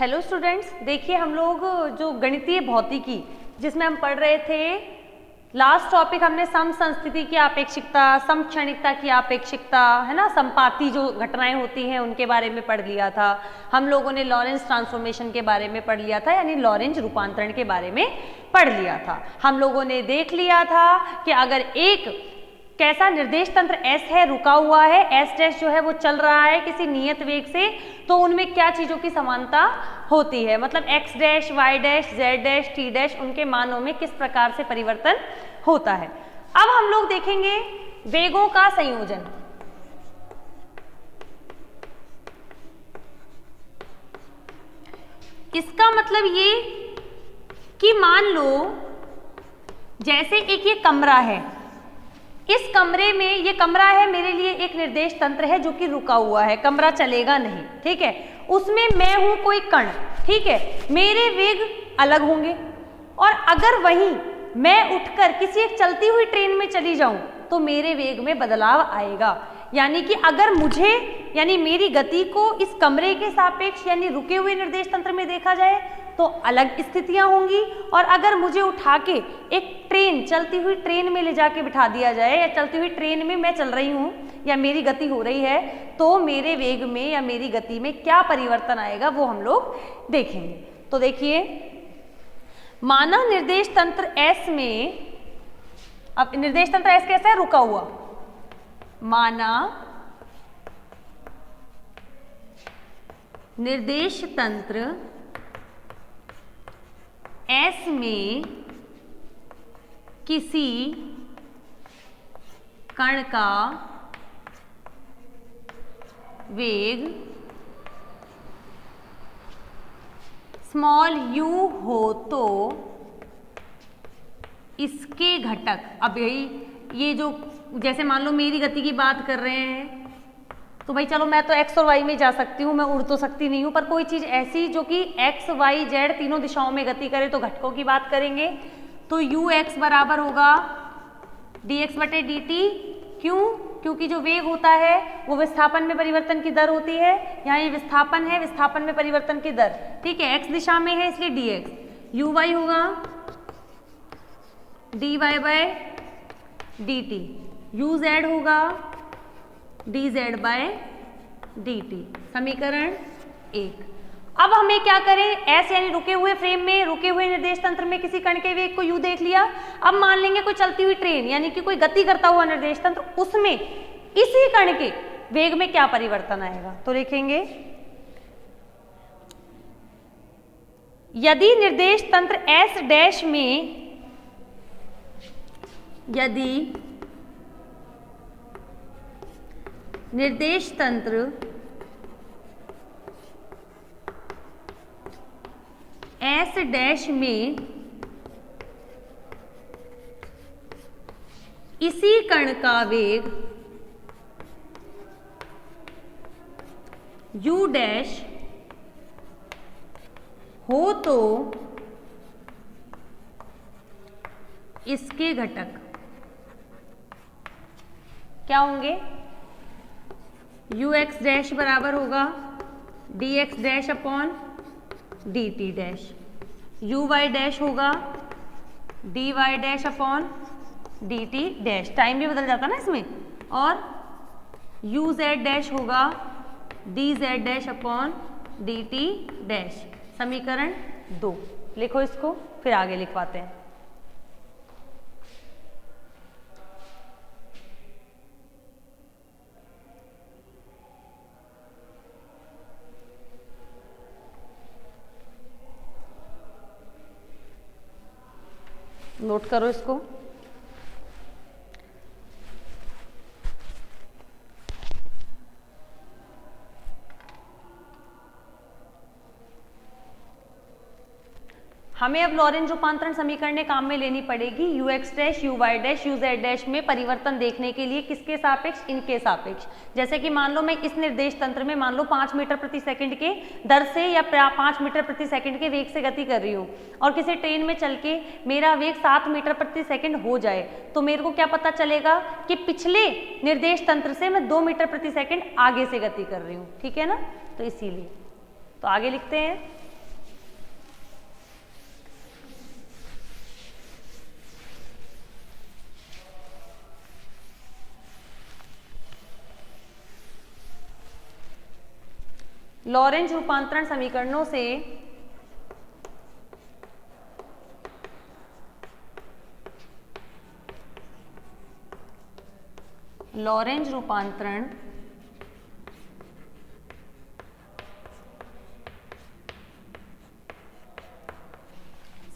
Hello students, देखिए हम लोग जो गणितीय भौतिकी जिसमें हम पढ़ रहे थे, लास्ट टॉपिक हमने समसंस्थिति की आपेक्षिकता, समक्षणिकता की आपेक्षिकता, है ना, संपाती जो घटनाएं होती हैं उनके बारे में पढ़ लिया था। हम लोगों ने लॉरेंस ट्रांसफॉर्मेशन के बारे में पढ़ लिया था, यानी लॉरेंज रूपांतरण के बारे में पढ़ लिया था। हम लोगों ने देख लिया था कि अगर एक कैसा निर्देश तंत्र S है, रुका हुआ है, S डैश जो है वो चल रहा है किसी नियत वेग से, तो उनमें क्या चीजों की समानता होती है, मतलब x dash, y dash, z dash, t dash, उनके मानों में किस प्रकार से परिवर्तन होता है। अब हम लोग देखेंगे वेगों का संयोजन। इसका मतलब ये कि मान लो जैसे एक ये कमरा है, इस कमरे में, ये कमरा है मेरे लिए एक निर्देश तंत्र है जो कि रुका हुआ है, कमरा चलेगा नहीं, ठीक है। उसमें मैं हूं कोई कण, ठीक है, मेरे वेग अलग होंगे, और अगर वहीं मैं उठकर किसी एक चलती हुई ट्रेन में चली जाऊं तो मेरे वेग में बदलाव आएगा। यानी कि अगर मुझे, यानी मेरी गति को इस कमरे के सापेक्ष यानी रुके हुए निर्देश तंत्र में देखा जाए तो अलग स्थितियां होंगी, और अगर मुझे उठा के एक ट्रेन, चलती हुई ट्रेन में ले जाके बिठा दिया जाए, या चलती हुई ट्रेन में मैं चल रही हूं या मेरी गति हो रही है, तो मेरे वेग में या मेरी गति में क्या परिवर्तन आएगा वो हम लोग देखेंगे। तो देखिए, माना निर्देश तंत्र S में, अब निर्देश तंत्र S कैसा है, रुका हुआ, माना निर्देश तंत्र S में किसी कण का वेग स्मॉल u हो तो इसके घटक, अब ये जो, जैसे मान लो मेरी गति की बात कर रहे हैं तो भाई चलो मैं तो x और y में जा सकती हूँ, मैं उड़ तो सकती नहीं हूँ, पर कोई चीज ऐसी जो कि x, y, z तीनों दिशाओं में गति करे तो घटकों की बात करेंगे। तो ux बराबर होगा dx बटे dt। क्यों? क्योंकि जो वेग होता है वो विस्थापन में परिवर्तन की दर होती है, यहाँ ये विस्थापन है, विस्थापन में परिवर्तन की दर, ठीक है, x दिशा में है इसलिए dx। uy होगा dy बाय dt, uz होगा dz बाय dt, समीकरण 1। अब हमें क्या करें, S यानी रुके हुए फ्रेम में, रुके हुए निर्देश तंत्र में किसी कण के वेग को u देख लिया। अब मान लेंगे कोई चलती हुई ट्रेन, यानी कि कोई गति करता हुआ निर्देश तंत्र, उसमें इसी कण के वेग में क्या परिवर्तन आएगा। तो लिखेंगे, यदि निर्देश तंत्र S डैश में, यदि निर्देश तंत्र S डैश में इसी कण का वेग u डैश हो तो इसके घटक क्या होंगे, ux डैश बराबर होगा dx dash upon dt dash, uy dash होगा dy dash upon dt dash, time भी बदल जाता ना इसमें, और uz डैश होगा dz dash upon dt dash, समीकरण 2। लिखो इसको, फिर आगे लिखवाते हैं। नोट करो इसको। हमें अब लॉरेंज रूपांतरण समीकरण काम में लेनी पड़ेगी ux dash, uy dash, uz dash में परिवर्तन देखने के लिए, किसके सापेक्ष, इनके सापेक्ष। जैसे कि मान लो मैं इस निर्देश तंत्र में मान लो 5 मीटर प्रति सेकंड के दर से या 5 मीटर प्रति सेकंड के वेग से गति कर रही हूँ, और किसी ट्रेन में चल के मेरा वेग 7 मीटर प्रति सेकंड हो जाए, तो मेरे को क्या पता चलेगा कि पिछले निर्देश तंत्र से मैं 2 मीटर प्रति सेकंड आगे से गति कर रही हूँ, ठीक है ना। तो इसीलिए तो आगे लिखते हैं, लॉरेंज रूपांतरण समीकरणों से लॉरेंज रूपांतरण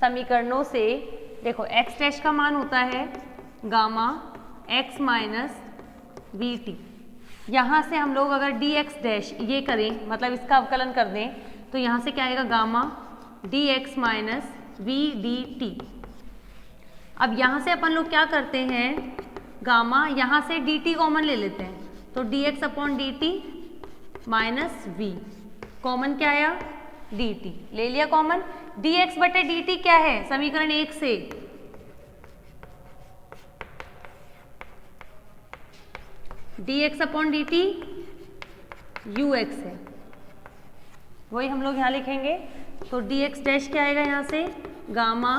समीकरणों से देखो x डैश का मान होता है gamma x minus we T. यहाँ से हम लोग अगर dx डैश ये करें, मतलब इसका अवकलन कर दें, तो यहाँ से क्या आएगा gamma dx minus V D T. अब यहाँ से अपन लोग क्या करते हैं, गामा यहाँ से dt कॉमन ले लेते हैं, तो dx upon D T minus V, common क्या आया dt, ले लिया कॉमन। dx बटे dt क्या है समीकरण 1 से, dx अपॉन dt ux है, वही हम लोग यहाँ लिखेंगे। तो dx डैश क्या आएगा यहाँ से gamma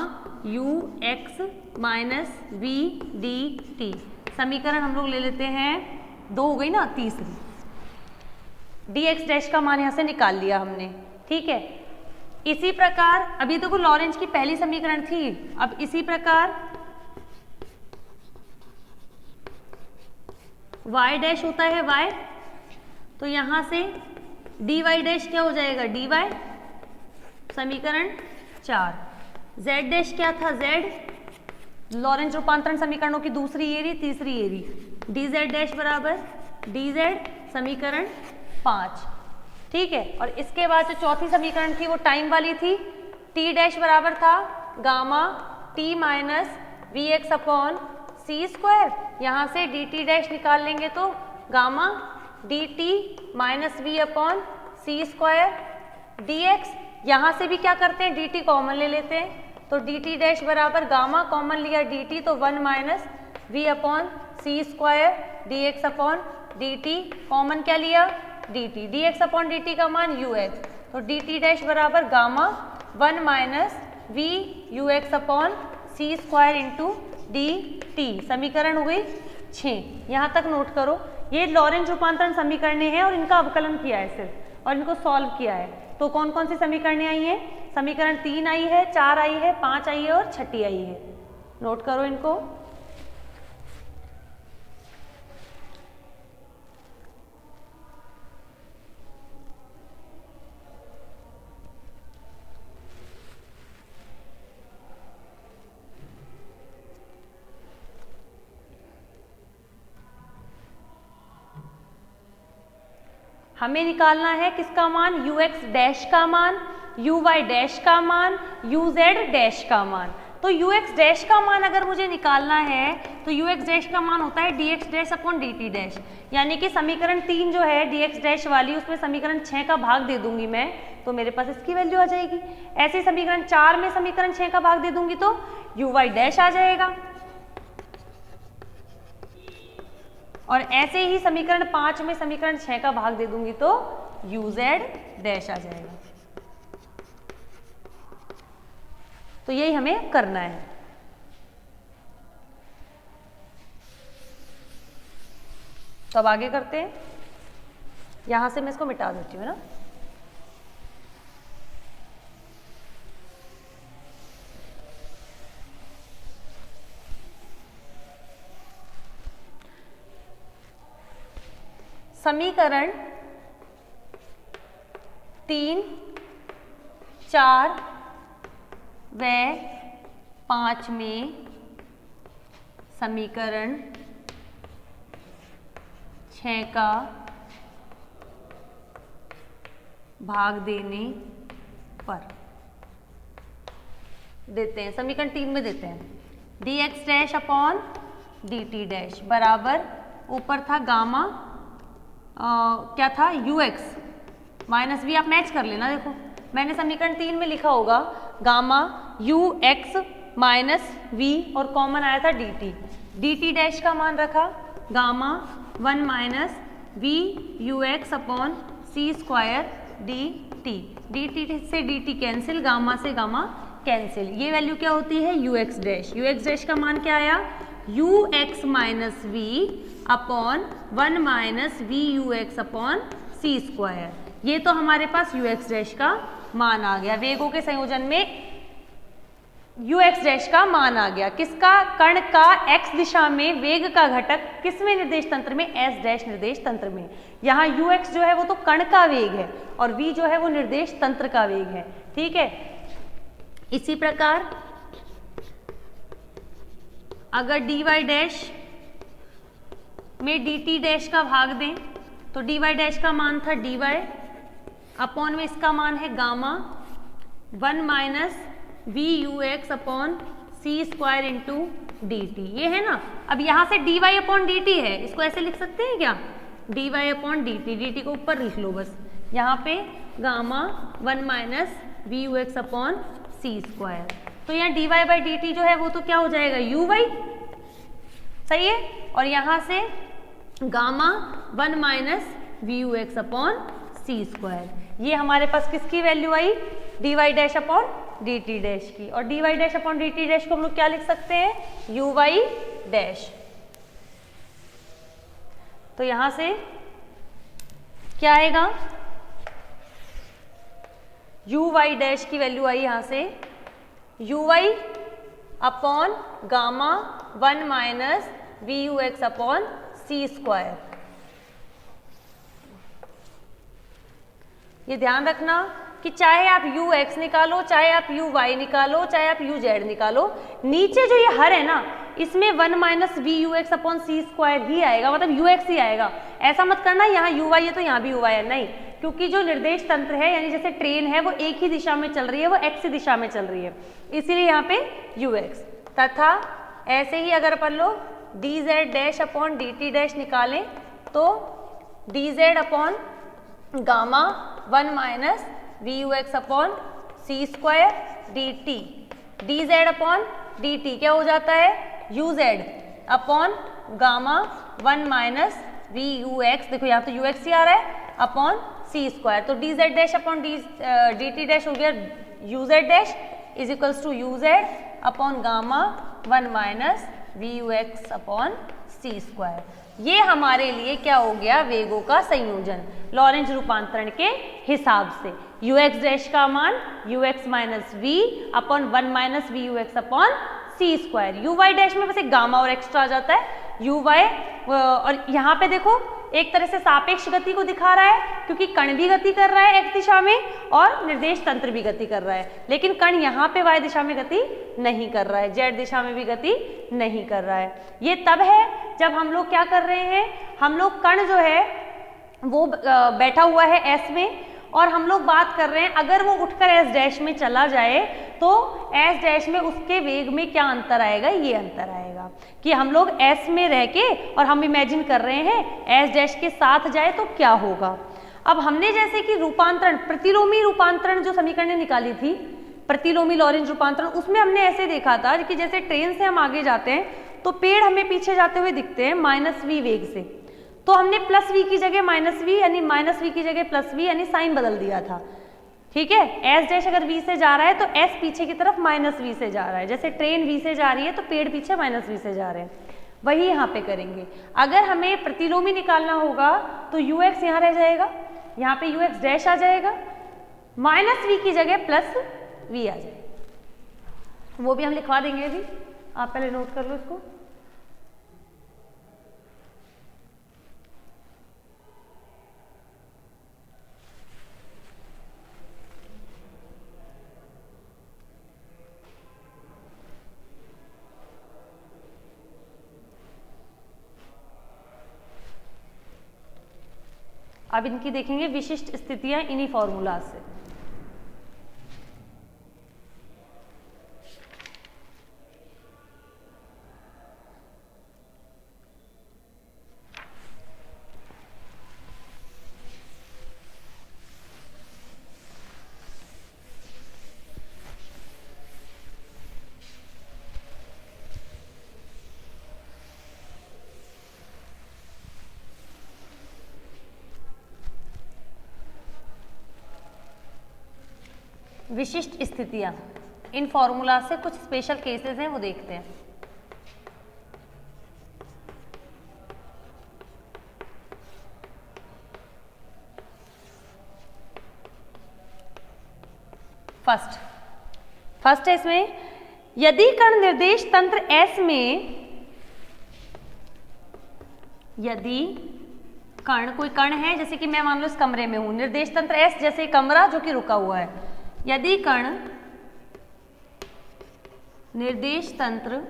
ux minus V D T. समीकरण हम लोग ले लेते हैं 2 हो गई ना, तीसरी। dx डैश का मान यहाँ से निकाल लिया हमने, ठीक है। इसी प्रकार अभी देखो लॉरेंज की पहली समीकरण थी, अब इसी प्रकार y डैश होता है y, तो यहां से dy डैश क्या हो जाएगा dy, समीकरण 4। z डैश क्या था z, लॉरेंज रूपांतरण समीकरणों की दूसरी एरी तीसरी एरी, dz डैश बराबर dz, समीकरण 5, ठीक है। और इसके बाद जो चौथी समीकरण थी वो टाइम वाली थी, t डैश बराबर था gamma t minus we x upon C square. यहाँ से dt डैश निकाल लेंगे तो gamma dt minus we upon C square dx। यहाँ से भी क्या करते हैं dt कॉमन ले लेते हैं, तो dt डैश बराबर गामा कॉमन लिया dt तो 1 minus we upon C square dx upon dt, common क्या लिया dt, dx अपॉन dt का मान ux, तो dt डैश बराबर gamma 1 minus we you x upon C square into D T. समीकरण हो गई 6। यहाँ तक नोट करो, ये लॉरेंज रूपांतरण समीकरणें हैं और इनका अवकलन किया है सिर्फ, और इनको सॉल्व किया है। तो कौन कौन सी समीकरणें आई हैं, समीकरण 3 आई है, 4 आई है, 5 आई है और 6 आई है। नोट करो इनको। हमें निकालना है किसका मान, ux डैश का मान, uy डैश का मान, uz डैश का मान। तो ux डैश का मान अगर मुझे निकालना है तो ux डैश का मान होता है dx dash upon dt dash, यानी कि समीकरण 3 जो है dx डैश वाली, उसमें समीकरण 6 का भाग दे दूंगी मैं, तो मेरे पास इसकी वैल्यू आ जाएगी। ऐसे समीकरण 4 में समीकरण 6 का भाग दे दूंगी तो uy डैश आ जाएगा, और ऐसे ही समीकरण 5 में समीकरण 6 का भाग दे दूंगी तो uz डैश आ जाएगा। तो यही हमें करना है। तो अब आगे करते हैं, यहां से मैं इसको मिटा देती हूँ ना। समीकरण 3, 4 व 5 में समीकरण 6 का भाग देने पर देते हैं, समीकरण 3 में देते हैं dx dash upon dt dash बराबर, ऊपर था गामा क्या था ux माइनस वी, आप मैच कर लेना। देखो मैंने समीकरण 3 में लिखा होगा गामा ux माइनस वी और कॉमन आया था dt डैश का मान रखा gamma 1 minus we you x upon C square dt से dt कैंसिल, गामा से गामा कैंसिल। ये वैल्यू क्या होती है ux डैश का मान क्या आया ux minus we upon 1 minus we you x upon C square. ये तो हमारे पास यू एक्स डैश का मान आ गया, वेगों के संयोजन में यू एक्स डैश का मान आ गया। किसका? कण का एक्स दिशा में वेग का घटक किसमें निर्देश तंत्र में? एस डैश निर्देश तंत्र में। यहाँ यू एक्स जो है वो तो कण का वेग है और वी जो है वो निर्देश तंत्र का वेग है, ठीक है। इसी प्रकार अगर डी वाई डैश में डी टी डैश का भाग दें तो डी वाई डैश का मान था डी वाई अपॉन में इसका मान है gamma 1 minus we you x upon C square into D T, ये है ना। अब यहाँ से D Y upon D T है, इसको ऐसे लिख सकते हैं क्या? D Y upon D T को ऊपर लिख लो बस। यहाँ पे gamma 1 minus we you x upon C square, तो यहाँ D Y by D T जो है वो तो क्या हो जाएगा? यू वाई, सही है। और यहाँ से gamma 1 minus we you x upon C square, ये हमारे पास किसकी वैल्यू आई? D y dash upon D T dash की। और d y dash upon D T dash को हम लोग क्या लिख सकते हैं? U Y dash. तो यहां से क्या आएगा? यू वाई डैश की वैल्यू आई यहां से u y upon gamma 1 minus we you x upon C square. ये ध्यान रखना कि चाहे आप यू एक्स निकालो, चाहे आप यू वाई निकालो, चाहे आप यू जेड निकालो, नीचे जो ये हर है ना इसमें 1 minus we you x upon C square ही आएगा, मतलब यू एक्स ही आएगा। ऐसा मत करना यहाँ यू वाई है तो यहाँ भी यू वाई है, नहीं, क्योंकि जो निर्देश तंत्र है यानी जैसे ट्रेन है वो एक ही दिशा में चल रही है, वो एक्स दिशा में चल रही है, इसीलिए यहाँ पे यू एक्स। तथा ऐसे ही अगर अपन लोग D Z dash upon D T dash निकालें तो D Z upon gamma 1 minus we you x upon C square D T, D Z upon D T क्या हो जाता है? U Z upon gamma 1 minus we you X, देखो यहाँ तो U X ही आ रहा है, अपॉन सी स्क्वायर। तो D Z dash upon D T dash हो गया U Z dash is equals to U Z upon gamma 1 minus we you x upon C square. ये हमारे लिए क्या हो गया? वेगों का संयोजन लॉरेंज रूपांतरण के हिसाब से। यू एक्स डैश का मान U x minus we upon 1 minus we you x upon C square. U Y dash में बस एक गामा और एक्स्ट्रा आ जाता है यू वाई, और यहाँ पे देखो एक तरह से सापेक्ष गति को दिखा रहा है क्योंकि कण भी गति कर रहा है एक्स दिशा में और निर्देश तंत्र भी गति कर रहा है, लेकिन कण यहाँ पे वाई दिशा में गति नहीं कर रहा है, जेड दिशा में भी गति नहीं कर रहा है। ये तब है जब हम लोग क्या कर रहे हैं, हम लोग कण जो है वो बैठा हुआ है एस में और हम लोग बात कर रहे हैं अगर वो उठकर एस डैश में चला जाए तो एस डैश में उसके वेग में क्या अंतर आएगा? ये अंतर आएगा कि हम लोग एस में रह के और हम इमेजिन कर रहे हैं एस डैश के साथ जाए तो क्या होगा। अब हमने जैसे कि रूपांतरण, प्रतिलोमी रूपांतरण जो समीकरण निकाली थी, प्रतिलोमी लॉरेंज रूपांतरण, उसमें हमने ऐसे देखा था कि जैसे ट्रेन से हम आगे जाते हैं तो पेड़ हमें पीछे जाते हुए दिखते हैं माइनस वी वेग से, तो हमने प्लस वी की जगह माइनस वी यानी माइनस वी की जगह प्लस वी यानी साइन बदल दिया था, ठीक है। एस डैश अगर वी से जा रहा है तो एस पीछे की तरफ माइनस वी से जा रहा है, जैसे ट्रेन वी से जा रही है तो पेड़ पीछे माइनस वी से जा रहे हैं, वही यहाँ पे करेंगे। अगर हमें प्रतिलोमी निकालना होगा तो यू एक्स यहाँ रह जाएगा, यहाँ पे यू एक्स डैश आ जाएगा, माइनस वी की जगह प्लस वी आ जाएगा, वो भी हम लिखवा देंगे अभी, आप पहले नोट कर लो इसको। अब इनकी देखेंगे विशिष्ट स्थितियां इन्हीं फॉर्मूला से। विशिष्ट स्थितियां, इन फॉर्मूला से कुछ स्पेशल केसेस हैं वो देखते हैं। फर्स्ट है इसमें, यदि कण निर्देश तंत्र S में, यदि कण, कोई कण है जैसे कि मैं मान लो इस कमरे में हूं, निर्देश तंत्र S जैसे कमरा जो कि रुका हुआ है, यदि कण निर्देश तंत्र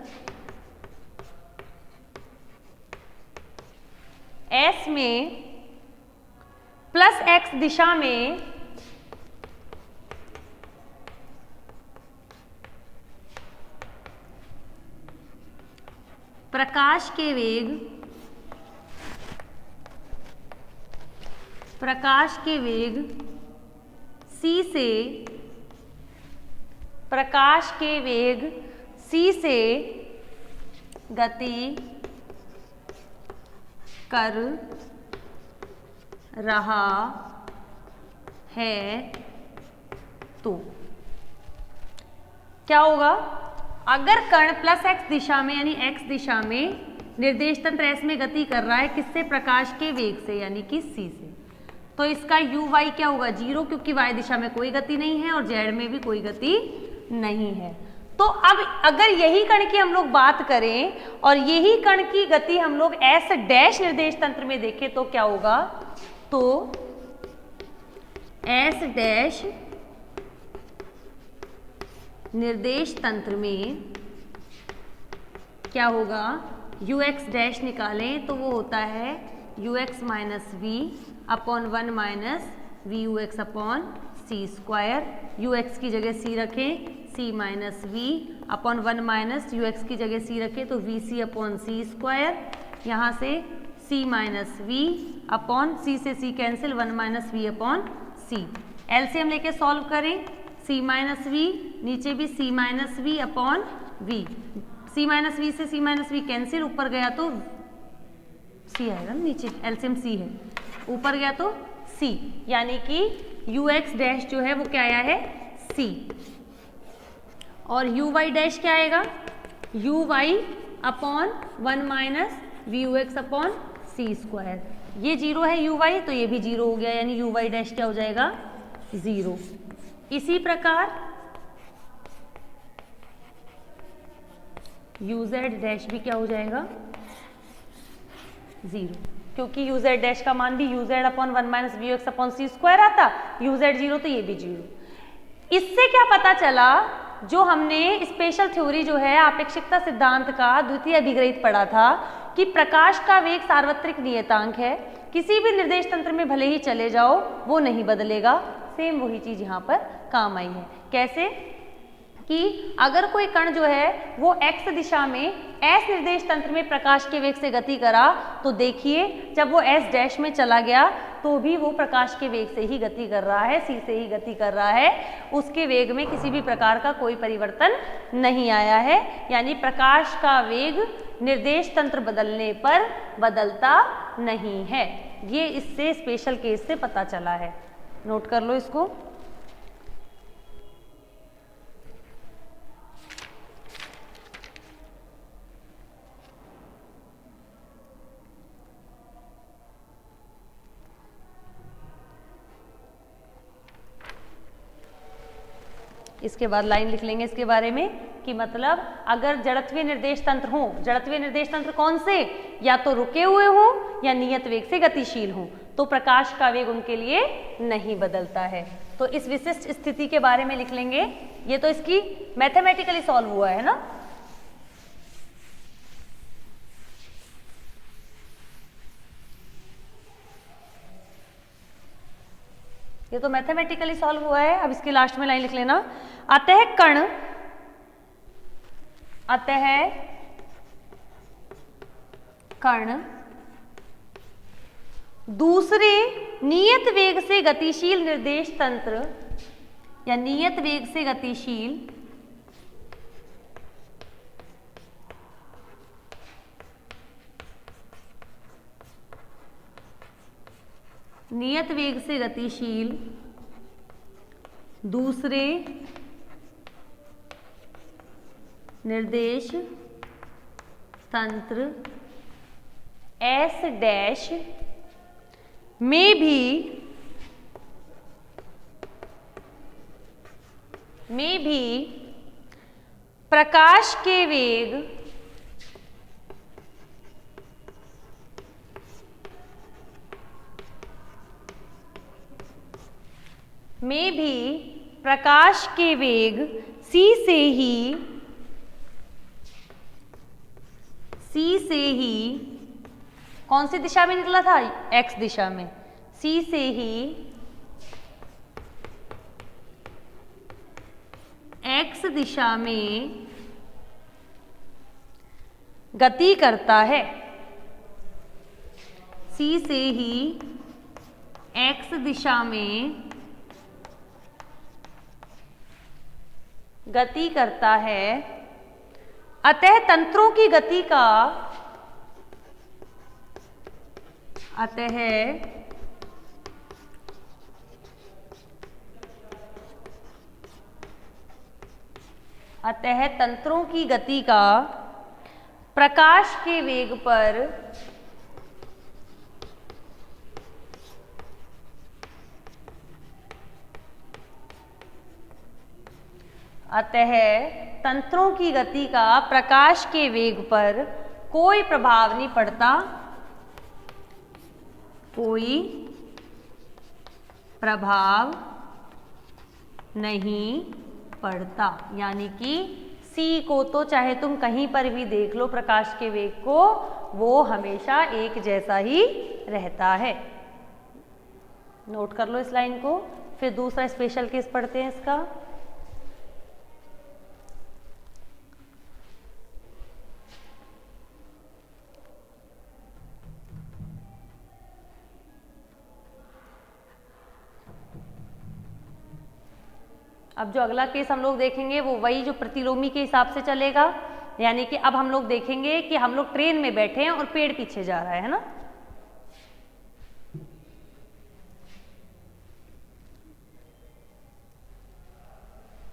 S में +x दिशा में प्रकाश के वेग c से, प्रकाश के वेग c से गति कर रहा है तो क्या होगा? अगर कण +x दिशा में यानी x दिशा में निर्देश तंत्र S में गति कर रहा है, किससे? प्रकाश के वेग से यानी कि c से, तो इसका u y क्या होगा? 0, क्योंकि y दिशा में कोई गति नहीं है और z में भी कोई गति नहीं है। तो अब अगर यही कण की हम लोग बात करें और यही कण की गति हम लोग S डैश निर्देश तंत्र में देखें तो क्या होगा? तो S डैश निर्देश तंत्र में क्या होगा? ux डैश निकालें तो वो होता है ux minus we upon 1 minus we you x upon C square. ux की जगह c रखें, c minus we upon 1 minus u x की जगह c रखें तो वी सी अपॉन सी स्क्वायर। यहाँ से c minus we upon c से c cancel, 1 minus we upon c. LCM लेके सॉल्व करें, c माइनस वी, नीचे भी c minus we upon v, c minus we से c माइनस वी कैंसिल, ऊपर गया तो c आएगा, नीचे एलसीएम c है, ऊपर गया तो c, यानी कि यू एक्स डैश जो है वो क्या आया है? c। और यू वाई डैश क्या आएगा? U y upon 1 minus we you x upon C square. ये 0 है यू वाई, तो ये भी 0 हो गया, यानी यू वाई डैश क्या हो जाएगा? 0। इसी प्रकार यू जेड डैश भी क्या हो जाएगा? 0, क्योंकि यू जेड डैश का मान भी u Z upon 1 minus we x upon C square आता, यू जेड 0 तो ये भी 0। इससे क्या पता चला? जो हमने स्पेशल थ्योरी जो है आपेक्षिकता सिद्धांत का द्वितीय अभिग्रहित पढ़ा था कि प्रकाश का वेग सार्वत्रिक नियतांक है, किसी भी निर्देश तंत्र में भले ही चले जाओ वो नहीं बदलेगा। सेम वही चीज यहाँ पर काम आई है। कैसे? कि अगर कोई कण जो है वो x दिशा में s निर्देश तंत्र में प्रकाश के वेग से गति करा तो देखिए जब वो s डैश में चला गया तो भी वो प्रकाश के वेग से ही गति कर रहा है, c से ही गति कर रहा है, उसके वेग में किसी भी प्रकार का कोई परिवर्तन नहीं आया है। यानी प्रकाश का वेग निर्देश तंत्र बदलने पर बदलता नहीं है। ये इससे स्पेशल केस से पता चला है, नोट कर लो इसको। इसके बाद लाइन लिख लेंगे इसके बारे में कि मतलब अगर जड़त्वीय निर्देश तंत्र हो, जड़त्वीय निर्देश तंत्र कौन से? या तो रुके हुए हो या नियत वेग से गतिशील हो, तो प्रकाश का वेग उनके लिए नहीं बदलता है। तो इस विशिष्ट स्थिति के बारे में लिख लेंगे। ये तो इसकी मैथमेटिकली सॉल्व हुआ है ना। ये तो मैथमेटिकली सॉल्व हुआ है। अब इसके लास्ट में लाइन लिख लेना, अतः कण दूसरे नियत वेग से गतिशील निर्देश तंत्र या नियत वेग से गतिशील दूसरे निर्देश तंत्र S डैश में भी में भी प्रकाश के वेग c से ही कौन सी दिशा में निकला था? x दिशा में। c से ही x दिशा में गति करता है। c से ही x दिशा में गति करता है। अतः तंत्रों की गति का तंत्रों की गति का प्रकाश के वेग पर तंत्रों की गति का प्रकाश के वेग पर कोई प्रभाव नहीं पड़ता, कोई प्रभाव नहीं पड़ता। यानी कि c को तो चाहे तुम कहीं पर भी देख लो, प्रकाश के वेग को, वो हमेशा एक जैसा ही रहता है। नोट कर लो इस लाइन को। फिर दूसरा स्पेशल केस पढ़ते हैं इसका। अब जो अगला केस हम लोग देखेंगे वो वही जो प्रतिलोमी के हिसाब से चलेगा। यानी कि अब हम लोग देखेंगे कि हम लोग ट्रेन में बैठे हैं और पेड़ पीछे जा रहा है ना।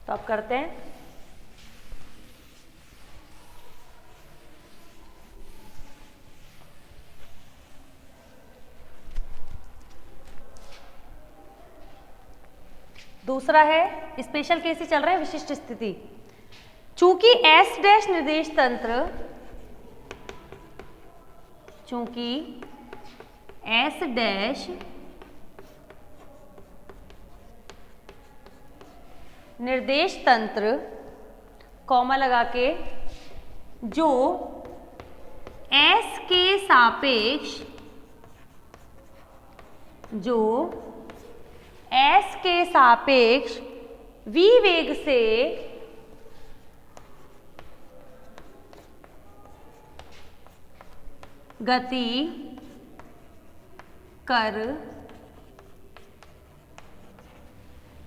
तो अब करते हैं। दूसरा है स्पेशल केस ही चल रहा है, विशिष्ट स्थिति। चूंकि S डैश निर्देश तंत्र, चूंकि S डैश निर्देश तंत्र, कॉमा लगा के, जो S के सापेक्ष, S के सापेक्ष v वेग से गति कर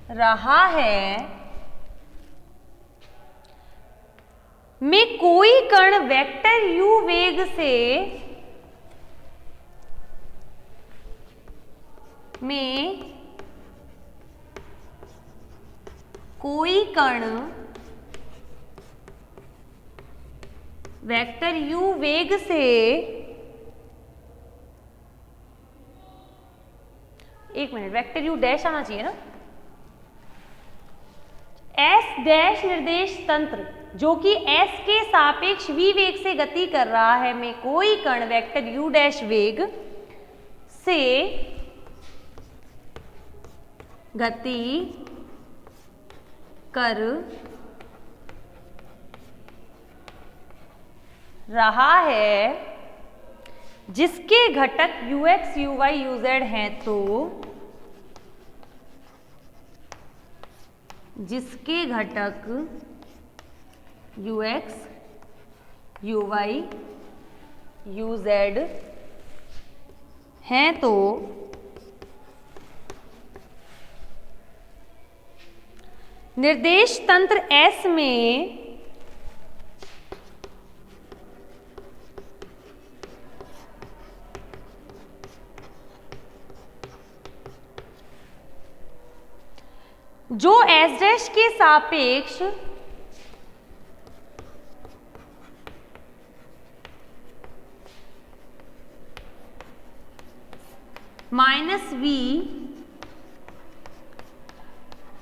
रहा है, में कोई कण वेक्टर u वेग से कोई कण वेक्टर u वेग से एक मिनट, वेक्टर u डैश आना चाहिए ना। S डैश निर्देश तंत्र जो कि S के सापेक्ष v वेग से गति कर रहा है, में कोई कण वेक्टर u डैश वेग से गति कर रहा है, जिसके घटक ux, uy, uz हैं, तो जिसके घटक ux, uy, uz हैं, तो निर्देश तंत्र S में जो S डैश के सापेक्ष -v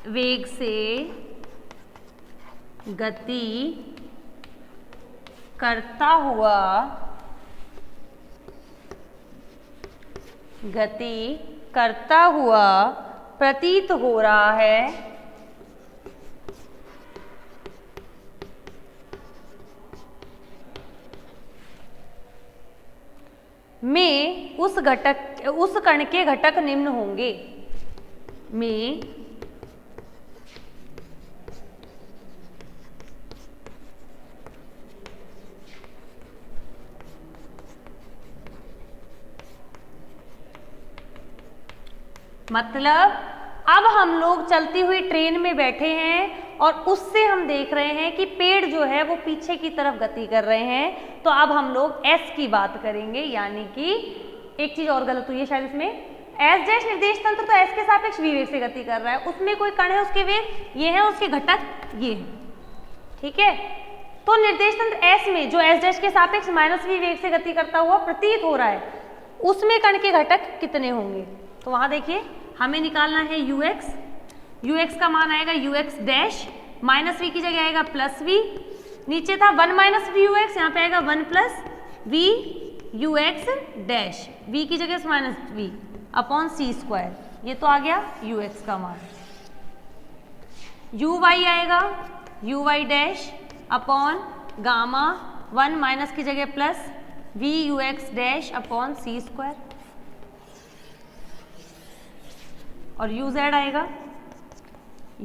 वेग से गति करता हुआ प्रतीत हो रहा है, में उस कण के घटक निम्न होंगे। में मतलब अब हम लोग चलती हुई ट्रेन में बैठे हैं और उससे हम देख रहे हैं कि पेड़ जो है वो पीछे की तरफ गति कर रहे हैं, तो अब हम लोग एस की बात करेंगे। यानी कि एक चीज और गलत हुई है शायद इसमें, एस डैश निर्देश तंत्र तो एस के सापेक्ष v वेग से गति कर रहा है, उसमें कोई कण है, उसके वेग ये है, उसके घटक ये है, ठीक है। तो निर्देश तंत्र एस में जो एस डैश के सापेक्ष माइनस v वेग से गति करता हुआ प्रतीत हो रहा है, उसमें कण के घटक कितने होंगे। तो वहां देखिए हमें निकालना है ux, ux का मान आएगा ux डैश, माइनस v की जगह आएगा प्लस v, नीचे था 1 माइनस वी ux, यहाँ पे आएगा 1 plus v ux dash, v की जगह माइनस v अपॉन सी स्क्वायर, ये तो आ गया ux का मान। uy आएगा uy dash upon gamma 1 minus की जगह plus v ux dash upon सी स्क्वायर, और uz आएगा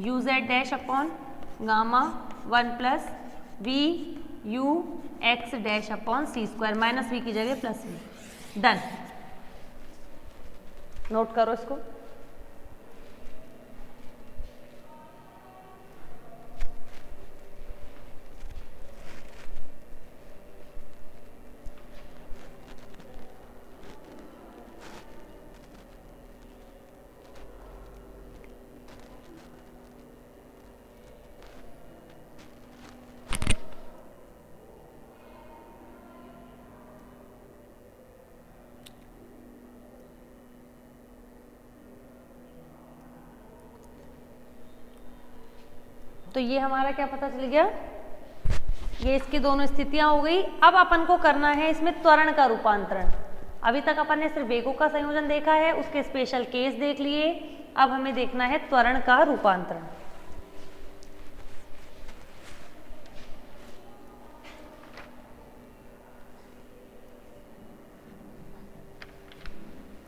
uz dash upon gamma 1 plus v you x dash upon C square, minus v की जगह प्लस वी। डन, नोट करो इसको। तो ये हमारा क्या पता चल गया, ये इसकी दोनों स्थितियां हो गई। अब अपन को करना है इसमें त्वरण का रूपांतरण। अभी तक अपन ने सिर्फ वेगों का संयोजन देखा है, उसके स्पेशल केस देख लिए, अब हमें देखना है त्वरण का रूपांतरण।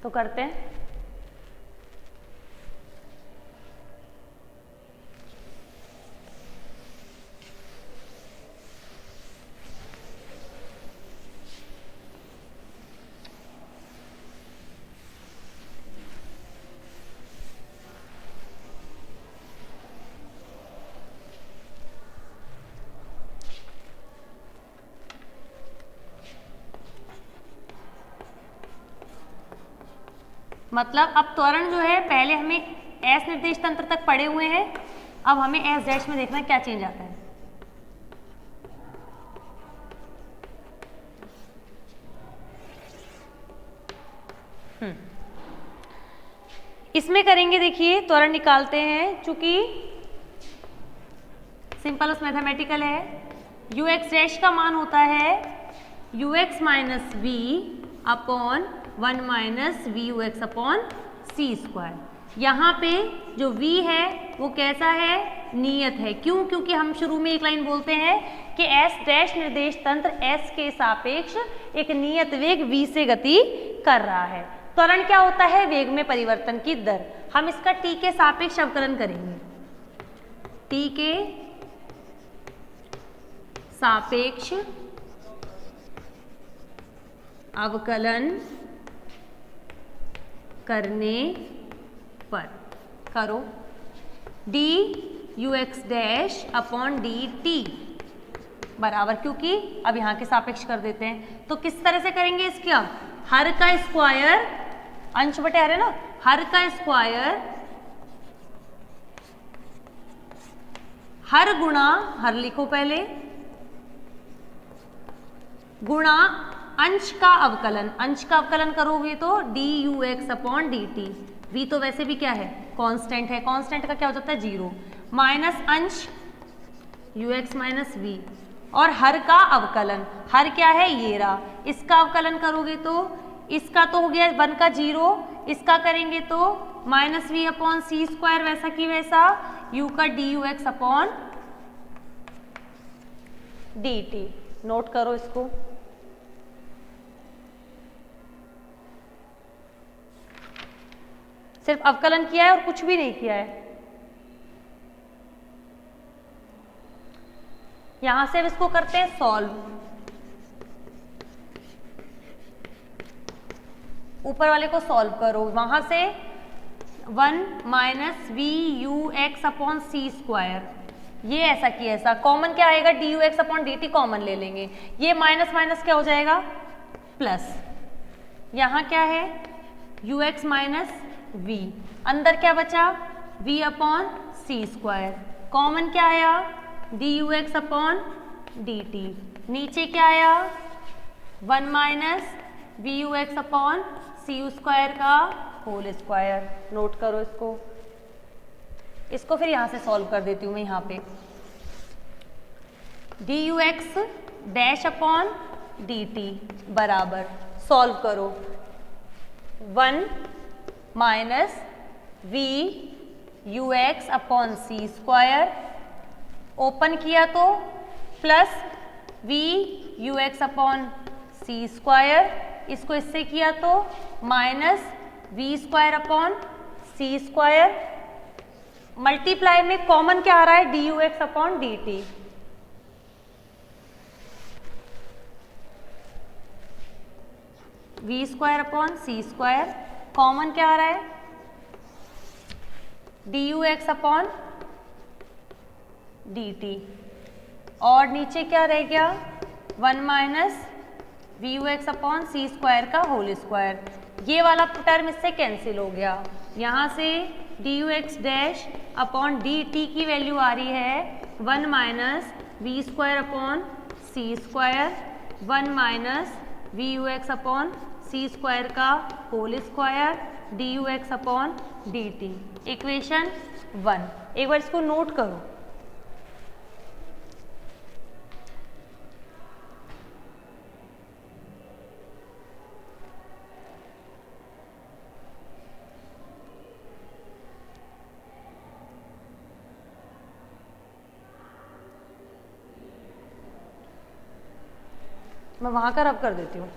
तो करते हैं। मतलब अब त्वरण जो है, पहले हमें एस निर्देश तंत्र तक पढ़े हुए हैं, अब हमें एस डैश में देखना क्या चेंज आता है। इसमें करेंगे, देखिए त्वरण निकालते हैं, चूंकि सिंपल उस मैथमेटिकल है। यू एक्स डैश का मान होता है u x minus we upon 1 minus we you x upon C square. यहाँ पे जो v है वो कैसा है, नियत है। क्यों? क्योंकि हम शुरू में एक लाइन बोलते हैं कि s डैश निर्देश तंत्र s के सापेक्ष एक नियत वेग v से गति कर रहा है। त्वरण क्या होता है, वेग में परिवर्तन की दर। हम इसका t के सापेक्ष अवकलन करेंगे, t के सापेक्ष अवकलन करने पर करो D u x dash upon D t बराबर, क्योंकि अब यहाँ के सापेक्ष कर देते हैं। तो किस तरह से करेंगे इसका, हर का स्क्वायर, अंश बटे हर है ना, हर का स्क्वायर, हर गुणा, हर लिखो पहले, गुणा अंश का अवकलन। अंश का अवकलन करोगे तो d u x upon D t, v तो वैसे भी क्या है, कांस्टेंट है, कांस्टेंट का क्या हो जाता है, 0, माइनस अंश यू एक्स माइनस वी, और हर का अवकलन, हर क्या है ये रहा, इसका अवकलन करोगे तो इसका तो हो गया 1 का 0, इसका करेंगे तो minus we upon C square, वैसा की वैसा यू का d u x upon D t. Note करो इसको। सिर्फ अवकलन किया है और कुछ भी नहीं किया है। यहां से अब इसको करते हैं सॉल्व। ऊपर वाले को सॉल्व करो, वहां से 1 minus we you x upon C square, ये ऐसा की ऐसा, कॉमन क्या आएगा, d u x upon D t common ले लेंगे, ये माइनस माइनस क्या हो जाएगा प्लस, यहां क्या है यू एक्स माइनस वी, अंदर क्या बचा v अपॉन सी स्क्वायर, कॉमन क्या आया d u x upon D t, नीचे क्या आया 1 minus we you x upon c u square का होल स्क्वायर। नोट करो इसको। इसको फिर यहां से सॉल्व कर देती हूं मैं। यहां पे d u x dash upon D t बराबर, सॉल्व करो 1 minus we you x upon C square, open किया तो plus v you x upon C square, इसको इससे किया तो माइनस वी स्क्वायर अपॉन सी स्क्वायर, मल्टीप्लाई में कॉमन क्या आ रहा है d u x upon D t, v square upon सी स्क्वायर, कॉमन क्या आ रहा है d u x upon D T, और नीचे क्या रह गया 1 minus we you x upon C square का होल स्क्वायर, ये वाला टर्म इससे कैंसिल हो गया। यहाँ से d u x dash upon D t की वैल्यू आ रही है 1 minus v square upon C square, 1 minus we you x upon C square का whole square d u x upon D t, equation 1। एक बार इसको नोट करो। मैं वहां का रब कर देती हूँ।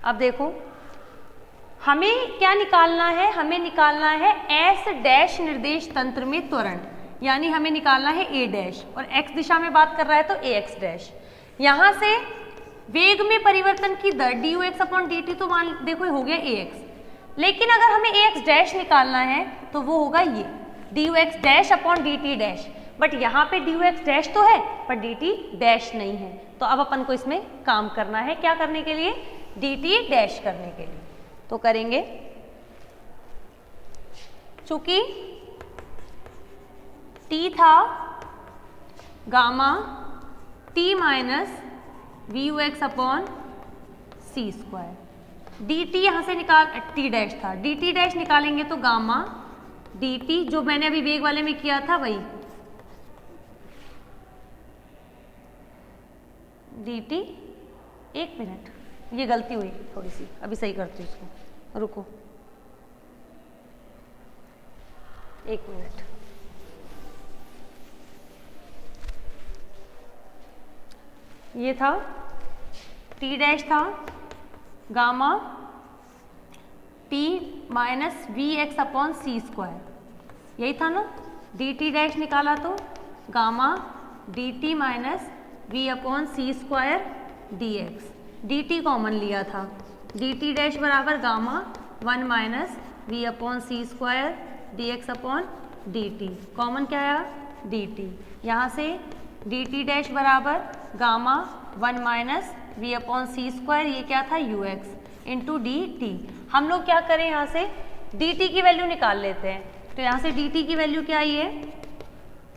अब देखो हमें क्या निकालना है, हमें निकालना है एस डैश निर्देश तंत्र में त्वरण, यानी हमें निकालना है ए डैश, और एक्स दिशा में बात कर रहा है तो ए एक्स डैश। यहां से वेग में परिवर्तन की दर d u x upon D t तो मान देखो हो गया ए एक्स, लेकिन अगर हमें ए एक्स डैश निकालना है तो वो होगा ये D u x dash upon D T dash, but यहाँ पे डी यू एक्स डैश तो है पर डी टी डैश नहीं है, तो अब अपन को इसमें काम करना है, क्या करने के लिए डी टी डैश करने के लिए। तो करेंगे, चूंकि टी था gamma t minus we you x upon C square, D t यहां से निकाल, टी डैश था, डी टी डैश निकालेंगे तो गामा डी टी, जो मैंने अभी वेग वाले में किया था वही डी टी। एक मिनट, ये गलती हुई थोड़ी सी, अभी सही करती हूँ इसको, रुको एक मिनट। ये था टी डैश था gamma t minus we x upon C square, यही था ना, डी टी डैश निकाला तो gamma d T minus we upon C square d x, d t common लिया था, डी टी डैश बराबर gamma 1 minus we upon C square d x upon D t, common क्या आया d t, यहाँ से d T dash बराबर gamma 1 minus we upon C square, ये क्या था you x into D T. हम लोग क्या करें, यहाँ से डी टी की वैल्यू निकाल लेते हैं, तो यहाँ से डी टी की वैल्यू क्या आई है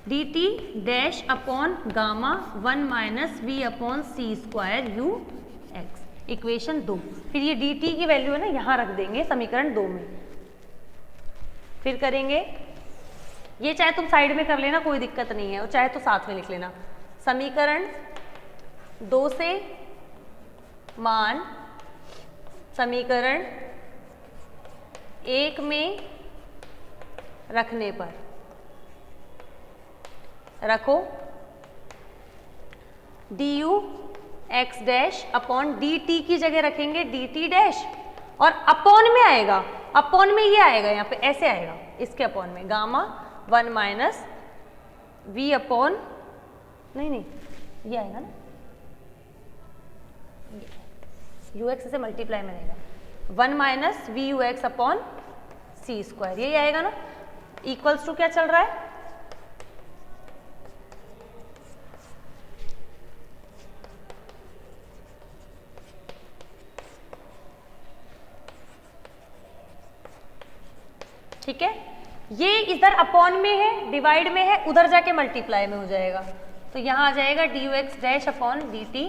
d T dash upon gamma 1 minus we upon C square u x, equation 2। फिर ये डी टी की वैल्यू है ना यहाँ रख देंगे समीकरण 2 में। फिर करेंगे, ये चाहे तुम साइड में कर लेना कोई दिक्कत नहीं है, और चाहे तो साथ में लिख लेना। समीकरण 2 से मान समीकरण 1 में रखने पर रखो D u x dash upon D t की जगह रखेंगे डी टी डैश, और अपॉन में आएगा, अपॉन में ये आएगा, यहाँ पे ऐसे आएगा, इसके अपॉन में गामा 1 माइनस वी अपॉन, नहीं ये आएगा ना, यू एक्स से मल्टीप्लाई में रहेगा 1 minus we you x upon C square, यही आएगा ना। इक्वल्स टू क्या चल रहा है, ठीक है। ये इधर अपॉन में है, डिवाइड में है, उधर जाके मल्टीप्लाई में हो जाएगा, तो यहां आ जाएगा d u x dash upon D T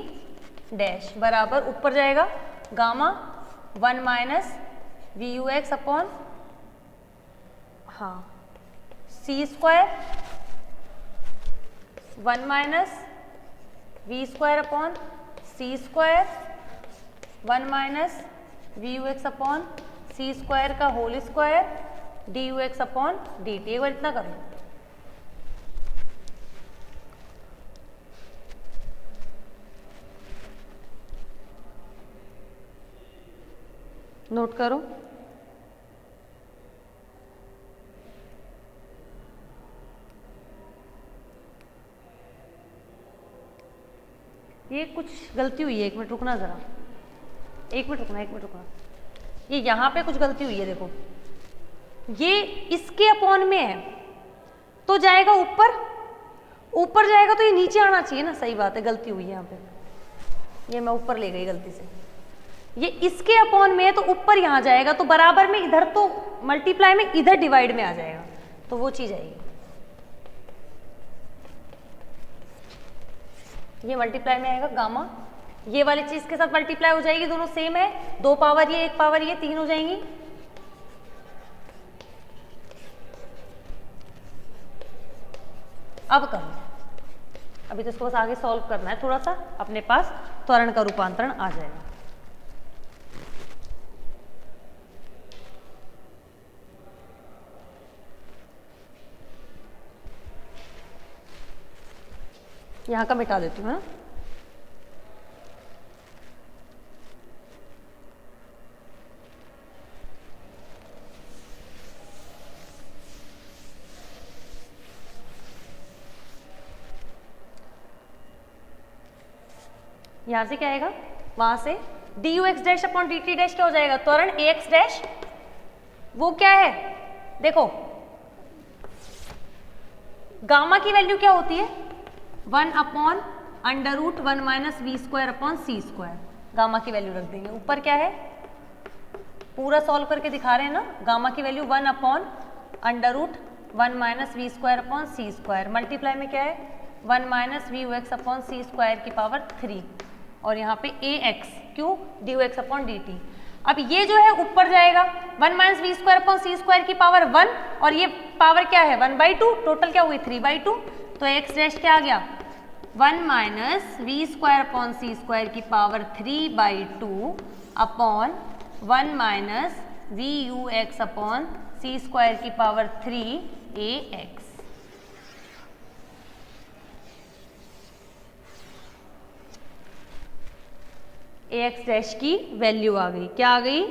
dash बराबर, ऊपर जाएगा gamma 1 minus we you x upon हाँ c square 1 minus v square upon C square 1 minus we you x upon C square का whole square d u x upon D t. एक बार इतना कर लो, note करो। ये कुछ गलती हुई है, 1 मिनट रुकना जरा, 1 मिनट रुकना, ये यहाँ पे कुछ गलती हुई है। देखो ये इसके अपॉन में है तो जाएगा ऊपर, ऊपर जाएगा तो ये नीचे आना चाहिए ना, सही बात है, गलती हुई है यहाँ पे, ये मैं ऊपर ले गई गलती से। ये इसके अपॉन में है तो ऊपर यहाँ जाएगा, तो बराबर में इधर तो मल्टीप्लाई में इधर डिवाइड में आ जाएगा, तो वो चीज आएगी। ये मल्टीप्लाई में आएगा गामा, ये वाली चीज के साथ मल्टीप्लाई हो जाएगी, दोनों सेम है, 2 पावर ये 1 पावर ये 3 हो जाएंगी। अब कर लो, अभी तो इसको बस आगे सॉल्व करना है, थोड़ा सा अपने पास त्वरण का रूपांतरण आ जाएगा। यहाँ का मिटा देती हूँ ना, यहां से क्या आएगा, वहां से d u x dash upon D T dash क्या हो जाएगा, त्वरण ए एक्स डैश, वो क्या है देखो, गामा की वैल्यू क्या होती है 1 upon under root 1 minus v square upon सी स्क्वायर, गामा की वैल्यू रख देंगे। ऊपर क्या है, पूरा सॉल्व करके दिखा रहे हैं ना, गामा की value 1 upon under root 1 minus v square upon सी स्क्वायर, मल्टीप्लाई में क्या है 1 minus we you x upon C square की पावर 3, और यहाँ पे ए एक्स क्यों, d u x upon D T. अब ये जो है ऊपर जाएगा 1 माइनस वी स्क्वायर अपॉन सी स्क्वायर की पावर 1, और ये पावर क्या है 1/2, टोटल क्या हुई 3/2, तो एक्स डैश क्या आ गया 1 माइनस वी स्क्वायर अपॉन सी स्क्वायर की power 3/2 upon 1 minus we you x upon C square की power 3 a x. A x dash की वैल्यू आ गई, क्या आ गई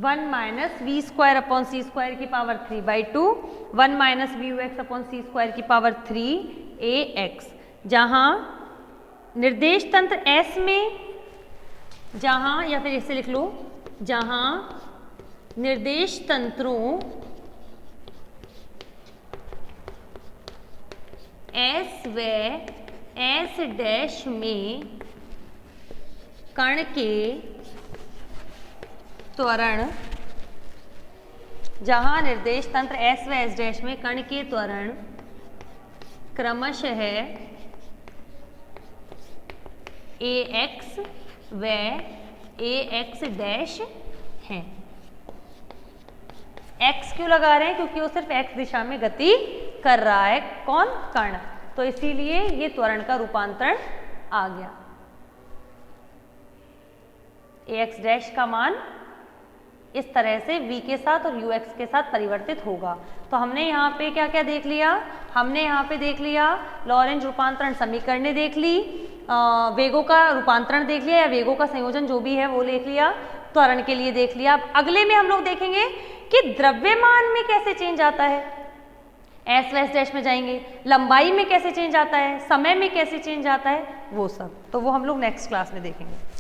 1 माइनस वी स्क्वायर अपॉन सी स्क्वायर की power 3/2, 1 minus we you x upon C square की पावर 3 ए एक्स। जहां निर्देश तंत्र एस में, जहां या फिर इसे लिख लो, जहां निर्देश तंत्रों एस व एस डैश में कण के त्वरण, जहां निर्देश तंत्र एस व एस डैश में कण के त्वरण क्रमशः ax व ax डैश हैं। x क्यों लगा रहे हैं? क्योंकि वो सिर्फ x दिशा में गति कर रहा है। कौन? कण। तो इसीलिए ये त्वरण का रूपांतरण आ गया। ax डैश का मान इस तरह से v के साथ और ux के साथ परिवर्तित होगा। तो हमने यहाँ पे क्या क्या देख लिया? हमने यहाँ पे देख लिया लॉरेंज रूपांतरण समीकरणें देख ली, वेगों का रूपांतरण देख लिया या वेगों का संयोजन जो भी है वो देख लिया, त्वरण के लिए देख लिया। अब अगले में हम लोग देखेंगे कि द्रव्यमान में कैसे चेंज आता है, एस व एस डैश में जाएंगे, लंबाई में कैसे चेंज आता है, समय में कैसे चेंज आता है, वो सब तो वो हम लोग नेक्स्ट क्लास में देखेंगे।